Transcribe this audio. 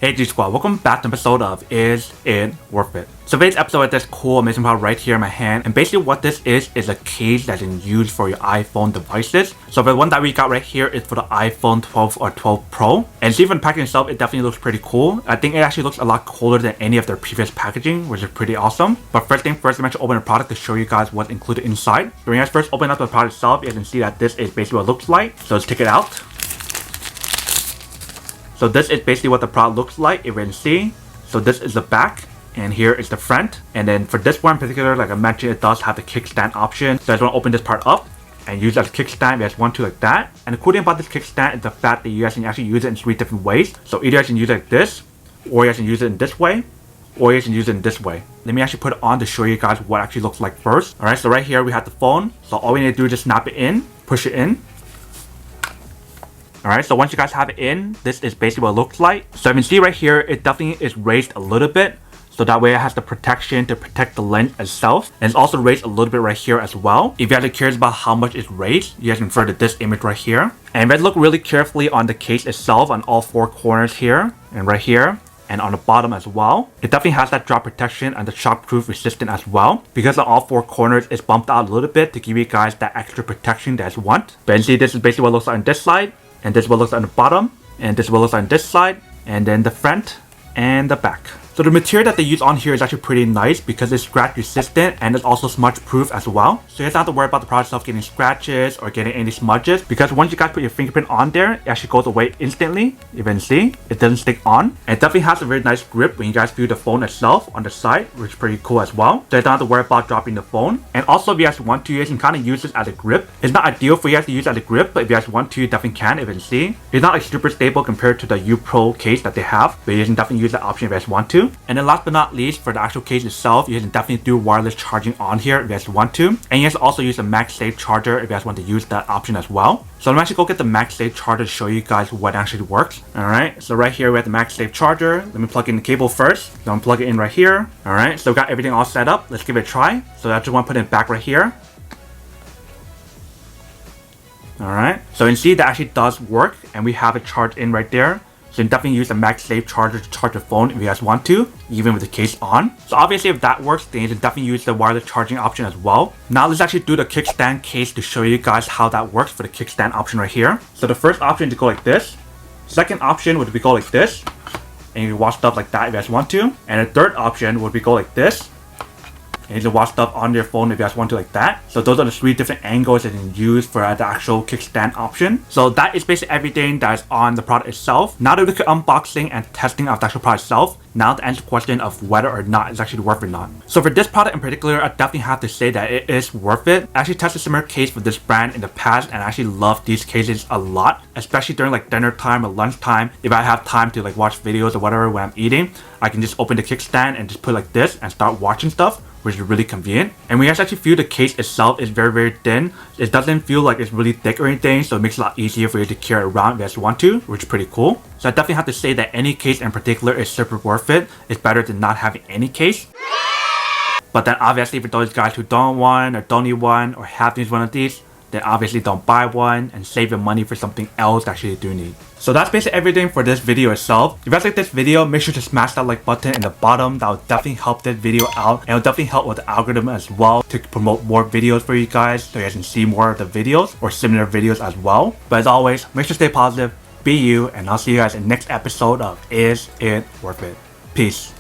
Hey G Squad, welcome back to an episode of Is It Worth It? So today's episode is this cool amazing product right here in my hand, and basically what this is a case that's in use for your iPhone devices. So the one that we got right here is for the iPhone 12 or 12 Pro, and see from the packaging itself, it definitely looks pretty cool. I think it actually looks a lot cooler than any of their previous packaging, which is pretty awesome. But first thing first, I'm going to open the product to show you guys what's included inside. So when you guys first open up the product itself, you can see that this is basically what it looks like. So let's take it out. So this is basically what the product looks like, if you can see. So this is the back, and here is the front. And then for this one in particular, like I mentioned, it does have the kickstand option. So I just want to open this part up and use it as a kickstand if you guys want to, like that. And the cool thing about this kickstand is the fact that you guys can actually use it in 3 different ways. So either you guys can use it like this, or you guys can use it in this way, or you guys can use it in this way. Let me actually put it on to show you guys what it actually looks like first. Alright, so right here we have the phone. So all we need to do is just snap it in, push it in. Alright, so once you guys have it in, this is basically what it looks like. So you can see right here, it definitely is raised a little bit. So that way it has the protection to protect the lens itself. And it's also raised a little bit right here as well. If you guys are curious about how much it's raised, you guys can refer to this image right here. And if you look really carefully on the case itself, on all 4 corners here, and right here, and on the bottom as well, it definitely has that drop protection and the shockproof resistant as well. Because on all 4 corners, it's bumped out a little bit to give you guys that extra protection that you want. But you can see this is basically what it looks like on this side. And this is what looks on the bottom, and this is what looks on this side, and then the front and the back. So the material that they use on here is actually pretty nice because it's scratch resistant and it's also smudge proof as well. So you guys don't have to worry about the product itself getting scratches or getting any smudges, because once you guys put your fingerprint on there, it actually goes away instantly. You can see it doesn't stick on. And it definitely has a very nice grip when you guys view the phone itself on the side, which is pretty cool as well. So you don't have to worry about dropping the phone. And also if you guys want to, you guys can kind of use this as a grip. It's not ideal for you guys to use as a grip, but if you guys want to, you definitely can. If you can see, it's not like super stable compared to the U Pro case that they have, but you can definitely use that option if you guys want to. And then last but not least, for the actual case itself, you can definitely do wireless charging on here if you guys want to. And you guys also use a MagSafe charger if you guys want to use that option as well. So I'm actually go get the MagSafe charger to show you guys what actually works. Alright, so right here we have the MagSafe charger. Let me plug in the cable first. So I'm plug it in right here. Alright, so we got everything all set up. Let's give it a try. So I just want to put it back right here. Alright, so you can see that actually does work, and we have it charged in right there. So you can definitely use a MagSafe charger to charge your phone if you guys want to, even with the case on. So obviously if that works, then you can definitely use the wireless charging option as well. Now let's actually do the kickstand case to show you guys how that works for the kickstand option right here. So the first option is to go like this. Second option would be go like this. And you can watch stuff like that if you guys want to. And the third option would be go like this. And you can watch stuff on your phone if you guys want to, like that. So those are the 3 different angles that you can use for the actual kickstand option. So that is basically everything that is on the product itself. Now that we look at unboxing and testing of the actual product itself, now to answer the question of whether or not it's actually worth it or not. So for this product in particular, I definitely have to say that it is worth it. I actually tested a similar case for this brand in the past, and I actually love these cases a lot, especially during like dinner time or lunchtime. If I have time to like watch videos or whatever when I'm eating, I can just open the kickstand and just put like this and start watching stuff, which is really convenient. And when you guys actually feel the case itself is very, very thin. It doesn't feel like it's really thick or anything, so it makes it a lot easier for you to carry around if you guys want to, which is pretty cool. So I definitely have to say that any case in particular is super worth it. It's better than not having any case. But then obviously for those guys who don't want or don't need one or have these one of these, then obviously don't buy one and save your money for something else that you do need. So that's basically everything for this video itself. If you guys like this video, make sure to smash that like button in the bottom. That will definitely help this video out, and it will definitely help with the algorithm as well to promote more videos for you guys, so you guys can see more of the videos or similar videos as well. But as always, make sure to stay positive, be you, and I'll see you guys in the next episode of Is It Worth It? Peace.